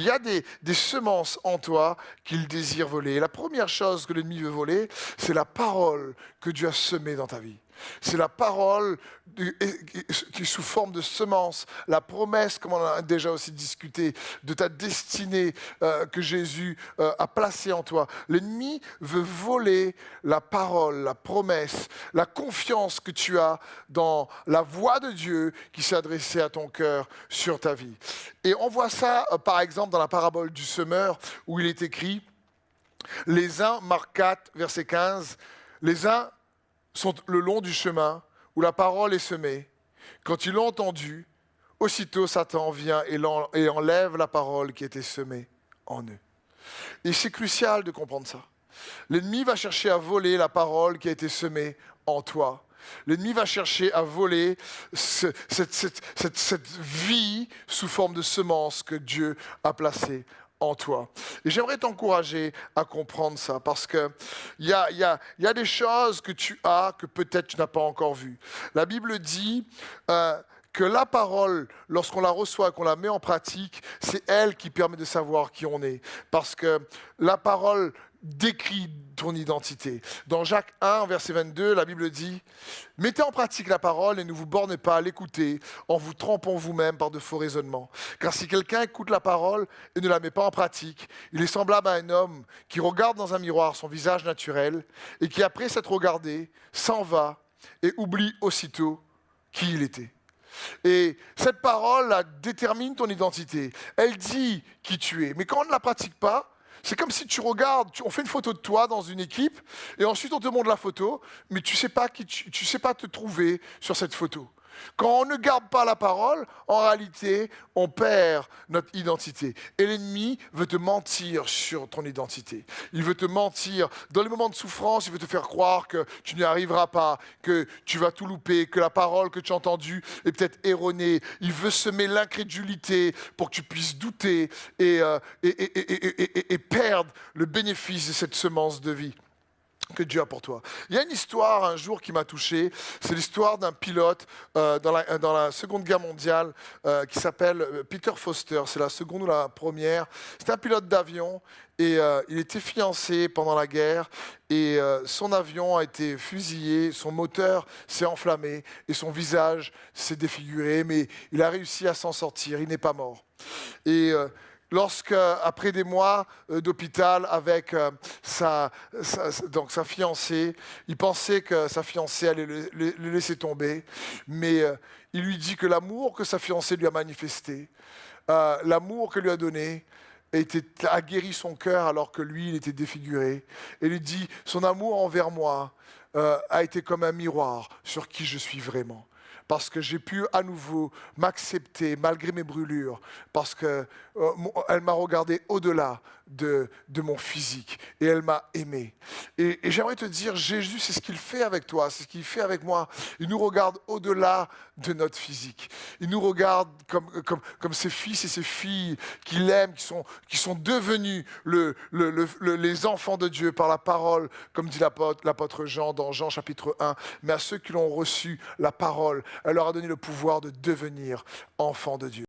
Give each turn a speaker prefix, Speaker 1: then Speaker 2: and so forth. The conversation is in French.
Speaker 1: il y a des semences en toi qu'il désire voler. Et la première chose que l'ennemi veut voler, c'est la parole que Dieu a semée dans ta vie. C'est la parole qui est sous forme de semence, la promesse, comme on a déjà aussi discuté, de ta destinée que Jésus a placée en toi. L'ennemi veut voler la parole, la promesse, la confiance que tu as dans la voix de Dieu qui s'est adressée à ton cœur sur ta vie. Et on voit ça, par exemple, dans la parabole du semeur, où il est écrit, les uns, Marc 4, verset 15, les uns sont le long du chemin où la parole est semée. Quand ils l'ont entendu, aussitôt Satan vient et enlève la parole qui était semée en eux. Et c'est crucial de comprendre ça. L'ennemi va chercher à voler la parole qui a été semée en toi. L'ennemi va chercher à voler cette vie sous forme de semence que Dieu a placée en toi. Et j'aimerais t'encourager à comprendre ça, parce qu'il y a des choses que tu as que peut-être tu n'as pas encore vues. La Bible dit que la parole, lorsqu'on la reçoit, qu'on la met en pratique, c'est elle qui permet de savoir qui on est. Parce que la parole décrit ton identité. Dans Jacques 1, verset 22, la Bible dit « Mettez en pratique la parole et ne vous bornez pas à l'écouter en vous trompant vous-même par de faux raisonnements. Car si quelqu'un écoute la parole et ne la met pas en pratique, il est semblable à un homme qui regarde dans un miroir son visage naturel et qui, après s'être regardé, s'en va et oublie aussitôt qui il était. » Et cette parole détermine ton identité. Elle dit qui tu es. Mais quand on ne la pratique pas, c'est comme si tu regardes, on fait une photo de toi dans une équipe, et ensuite on te montre la photo, mais tu sais pas sais pas te trouver sur cette photo. Quand on ne garde pas la parole, en réalité, on perd notre identité. Et l'ennemi veut te mentir sur ton identité. Il veut te mentir. Dans les moments de souffrance, il veut te faire croire que tu n'y arriveras pas, que tu vas tout louper, que la parole que tu as entendue est peut-être erronée. Il veut semer l'incrédulité pour que tu puisses douter et perdre le bénéfice de cette semence de vie que Dieu a pour toi. Il y a une histoire un jour qui m'a touché, c'est l'histoire d'un pilote dans la Seconde Guerre mondiale qui s'appelle Peter Foster, c'est la seconde ou la première. C'est un pilote d'avion et il était fiancé pendant la guerre et son avion a été fusillé, son moteur s'est enflammé et son visage s'est défiguré, mais il a réussi à s'en sortir, il n'est pas mort. Et après des mois d'hôpital avec sa fiancée, il pensait que sa fiancée allait le laisser tomber, mais il lui dit que l'amour que sa fiancée lui a manifesté, l'amour qu'elle lui a donné, a guéri son cœur alors que lui, il était défiguré. Et lui dit, son amour envers moi a été comme un miroir sur qui je suis vraiment. Parce que j'ai pu à nouveau m'accepter malgré mes brûlures, parce qu'elle m'a regardé au-delà de mon physique et elle m'a aimé. Et j'aimerais te dire, Jésus, c'est ce qu'il fait avec toi, c'est ce qu'il fait avec moi. Il nous regarde au-delà de notre physique. Il nous regarde comme ses fils et ses filles qu'il aime, qui sont devenus les enfants de Dieu par la parole, comme dit l'apôtre Jean dans Jean chapitre 1. Mais à ceux qui l'ont reçu, la parole, elle leur a donné le pouvoir de devenir enfants de Dieu.